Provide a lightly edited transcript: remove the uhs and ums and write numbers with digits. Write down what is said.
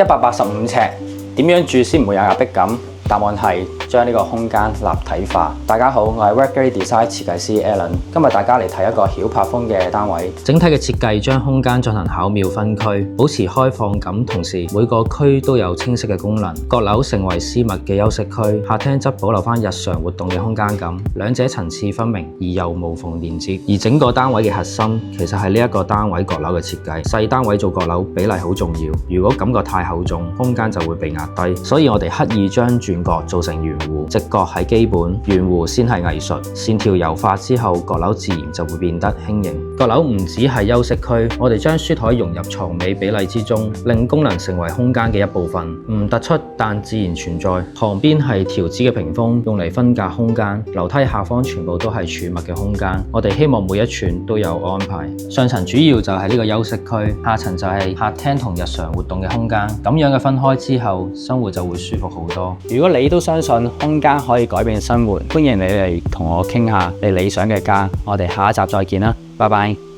185尺，點樣住先唔會有壓迫感？答案係將呢個空間立體化。大家好，我係 Workgary Design 設計師 Alan。今日大家嚟睇一個曉柏風嘅單位。整體嘅設計將空間進行巧妙分區，保持開放感，同時每個區都有清晰嘅功能。閣樓成為私密嘅休息區，客廳則保留返日常活動嘅空間感，兩者層次分明而又無縫連接。而整個單位嘅核心其實係呢一個單位閣樓嘅設計。細單位做閣樓比例好重要，如果感覺太厚重，空間就會被壓低。所以我哋刻意將轉角做成圓弧，直角係基本，圓弧先係藝術。線條柔化之後，閣樓自然就會變得輕盈。閣樓唔只係休息區，我哋將書台融入床尾比例之中，令功能成為空間嘅一部分，唔突出但自然存在。旁邊係條子嘅屏風，用嚟分隔空間。樓梯下方全部都係儲物嘅空間，我哋希望每一寸都有安排。上層主要就係呢個休息區，下層就係客廳同日常活動嘅空間。咁樣嘅分開之後，生活就會舒服好多。如果你都相信空間可以改變生活，歡迎你嚟同我傾下你理想嘅家。我哋下一集再見啦，拜拜。